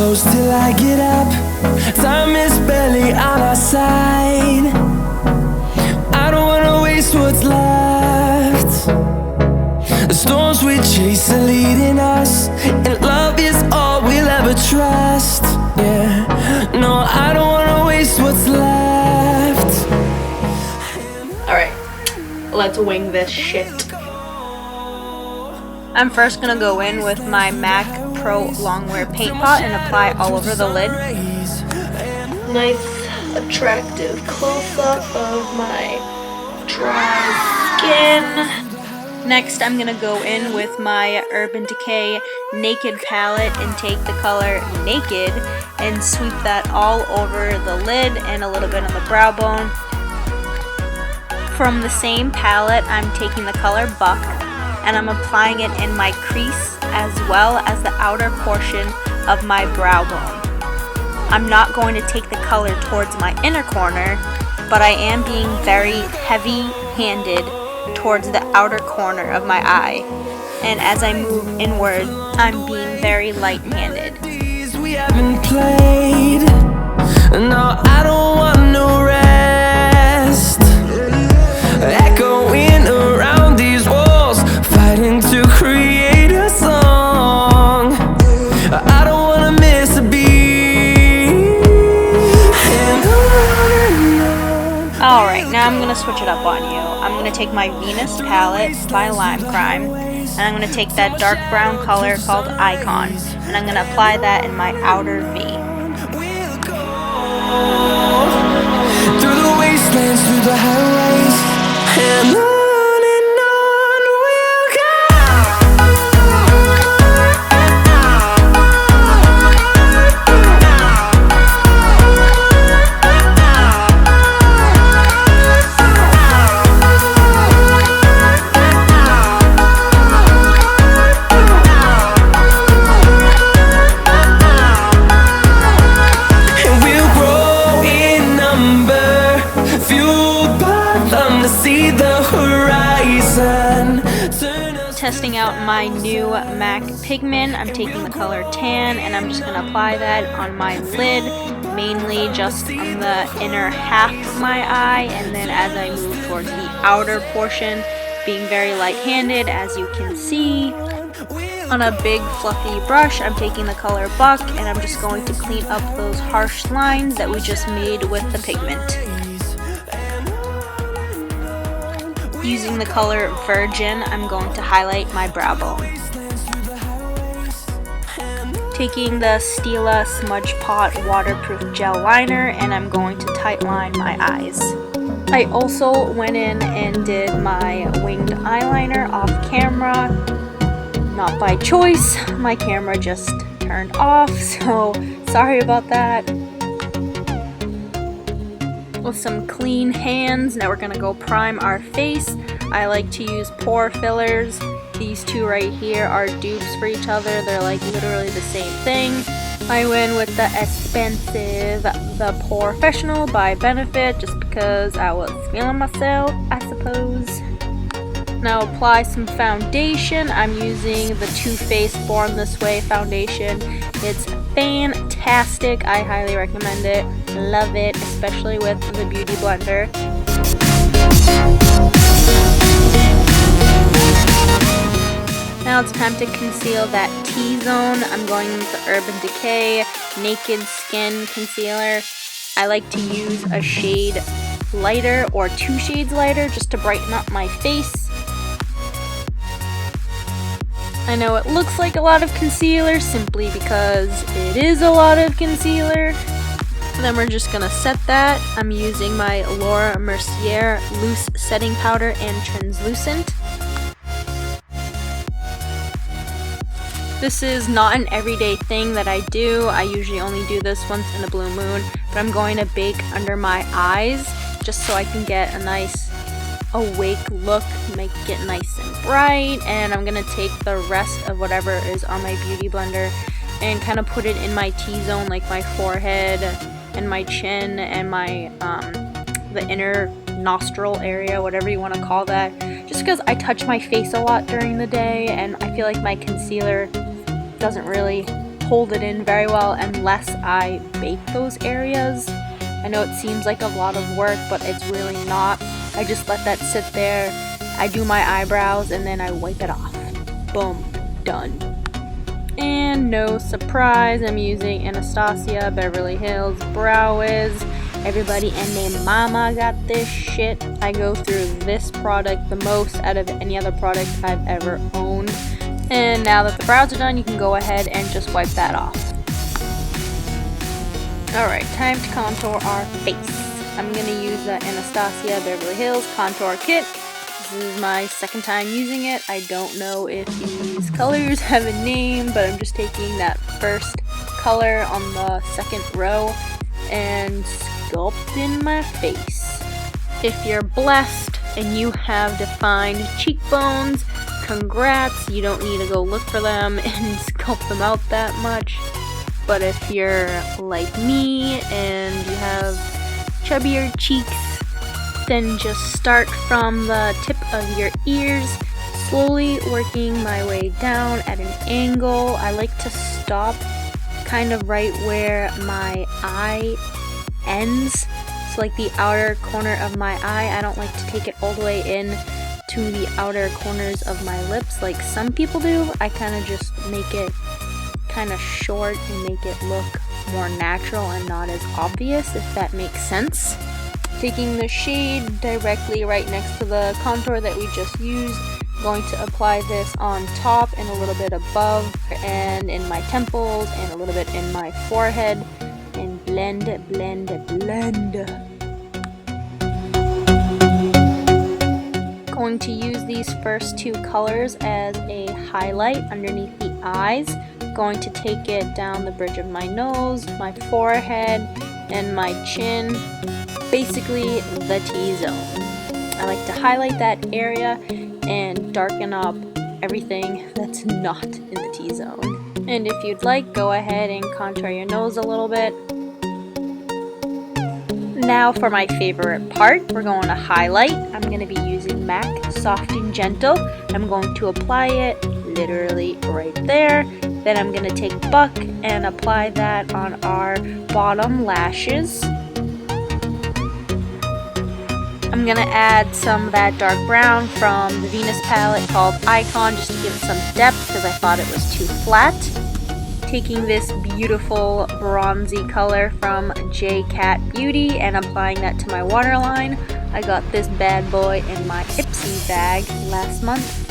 close till I get up. Time is barely on our side. I don't wanna waste what's left. The storms we chase are leading us, and love is all we'll ever trust. Yeah, no, I don't wanna waste what's left. Alright, let's wing this shit. I'm first gonna go in with my MAC Pro Longwear paint pot and apply all over the lid. Nice, attractive close-up of my dry skin. Next, I'm gonna go in with my Urban Decay Naked palette and take the color Naked and sweep that all over the lid and a little bit on the brow bone. From the same palette, I'm taking the color Buck and I'm applying it in my crease as well as the outer portion of my brow bone. I'm not going to take the color towards my inner corner, but I am being very heavy-handed towards the outer corner of my eye. And as I move inward, I'm being very light-handed. We haven't played. No, I don't want no rest. Echoing around these walls, fighting to create a song. I don't wanna miss a beat. Alright, now I'm gonna switch it up on you. I'm gonna take my Venus palette by Lime Crime, and I'm gonna take that dark brown color called Icon, and I'm gonna apply that in my outer V. Through the wastelands, through the highways, and on we'll go. See the horizon. Testing out my new MAC pigment, I'm taking the color Tan and I'm just going to apply that on my lid, mainly just on the inner half of my eye, and then as I move towards the outer portion, being very light-handed as you can see. On a big fluffy brush, I'm taking the color Buck and I'm just going to clean up those harsh lines that we just made with the pigment. Using the color Virgin, I'm going to highlight my brow bone. Taking the Stila Smudge Pot Waterproof Gel Liner and I'm going to tight line my eyes. I also went in and did my winged eyeliner off camera. Not by choice, my camera just turned off, so sorry about that. With some clean hands, now we're gonna go prime our face. I like to use pore fillers. These two right here are dupes for each other. They're like literally the same thing. I went with the expensive The Professional by Benefit just because I was feeling myself, I suppose. Now apply some foundation. I'm using the Too Faced Born This Way foundation. It's fantastic. I highly recommend it. Love it, especially with the Beauty Blender. Now it's time to conceal that T-zone. I'm going with the Urban Decay Naked Skin Concealer. I like to use a shade lighter or 2 shades lighter just to brighten up my face. I know it looks like a lot of concealer simply because it is a lot of concealer. Then we're just gonna set that. I'm using my Laura Mercier Loose Setting Powder and Translucent. This is not an everyday thing that I do. I usually only do this once in a blue moon, but I'm going to bake under my eyes just so I can get a nice awake look, make it nice and bright. And I'm gonna take the rest of whatever is on my Beauty Blender and kind of put it in my T-zone, like my forehead and my chin and my the inner nostril area, whatever you want to call that, just because I touch my face a lot during the day and I feel like my concealer doesn't really hold it in very well unless I bake those areas. I know it seems like a lot of work, but it's really not. I just let that sit there. I do my eyebrows and then I wipe it off. Boom, done. And no surprise, I'm using Anastasia Beverly Hills Brow Wiz. Everybody and their mama got this shit. I go through this product the most out of any other product I've ever owned. And now that the brows are done, you can go ahead and just wipe that off. Alright, time to contour our face. I'm going to use the Anastasia Beverly Hills Contour Kit. This is my second time using it. I don't know if these colors have a name, but I'm just taking that first color on the second row and sculpting my face. If you're blessed and you have defined cheekbones, congrats, you don't need to go look for them and sculpt them out that much. But if you're like me and you have chubbier cheeks, then just start from the tip of your ears, slowly working my way down at an angle. I like to stop kind of right where my eye ends, so like the outer corner of my eye. I don't like to take it all the way in to the outer corners of my lips like some people do. I kind of just make it kind of short and make it look more natural and not as obvious, if that makes sense. Taking the shade directly right next to the contour that we just used, I'm going to apply this on top and a little bit above and in my temples and a little bit in my forehead, and blend, blend, blend. Going to use these first two colors as a highlight underneath the eyes. Going to take it down the bridge of my nose, my forehead, and my chin. Basically the T-zone. I like to highlight that area and darken up everything that's not in the T-zone. And if you'd like, go ahead and contour your nose a little bit. Now for my favorite part, we're going to highlight. I'm going to be using MAC Soft and Gentle. I'm going to apply it literally right there. Then I'm going to take Buck and apply that on our bottom lashes. I'm going to add some of that dark brown from the Venus palette called Icon just to give it some depth because I thought it was too flat. Taking this beautiful bronzy color from J Cat Beauty and applying that to my waterline. I got this bad boy in my Ipsy bag last month.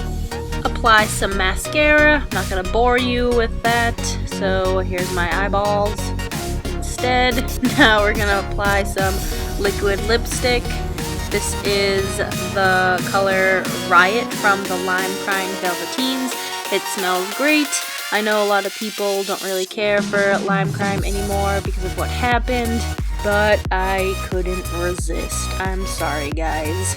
Apply some mascara. I'm not going to bore you with that, so here's my eyeballs instead. Now we're going to apply some liquid lipstick. This is the color Riot from the Lime Crime Velveteens. It smells great. I know a lot of people don't really care for Lime Crime anymore because of what happened, but I couldn't resist. I'm sorry, guys.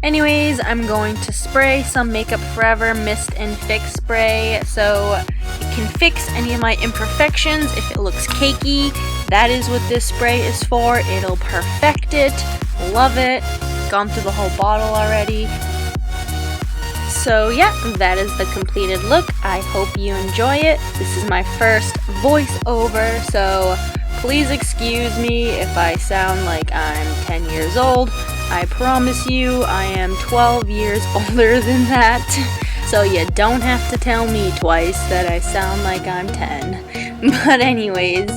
Anyways, I'm going to spray some Makeup Forever Mist and Fix spray so it can fix any of my imperfections. If it looks cakey, that is what this spray is for. It'll perfect it. Love it. Gone through the whole bottle already. So yeah, that is the completed look. I hope you enjoy it. This is my first voiceover, so please excuse me if I sound like I'm 10 years old. I promise you I am 12 years older than that. So you don't have to tell me twice that I sound like I'm 10. But anyways,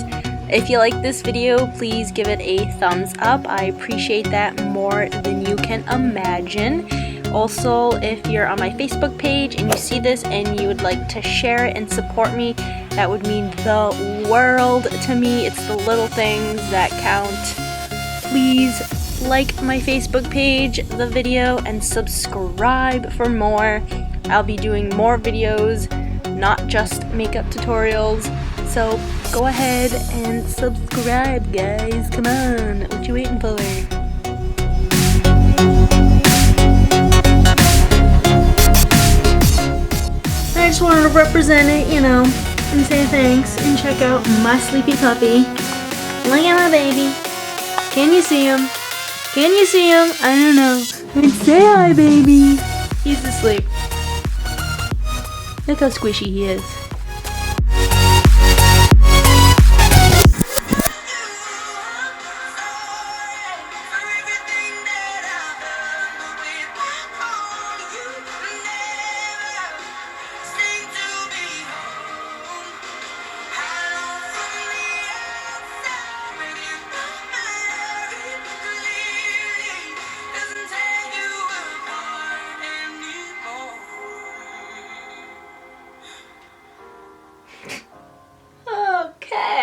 if you like this video, please give it a thumbs up. I appreciate that more than you can imagine. Also, if you're on my Facebook page and you see this and you would like to share it and support me, that would mean the world to me. It's the little things that count. Please like my Facebook page, the video, and subscribe for more. I'll be doing more videos, not just makeup tutorials. So go ahead and subscribe, guys. Come on, what you waiting for? I just wanted to represent it, you know, and say thanks and check out my sleepy puppy. Look at my baby. Can you see him? Can you see him? I don't know. And say hi, baby. He's asleep. Look how squishy he is.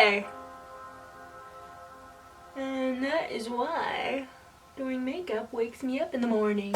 day. And that is why doing makeup wakes me up in the morning.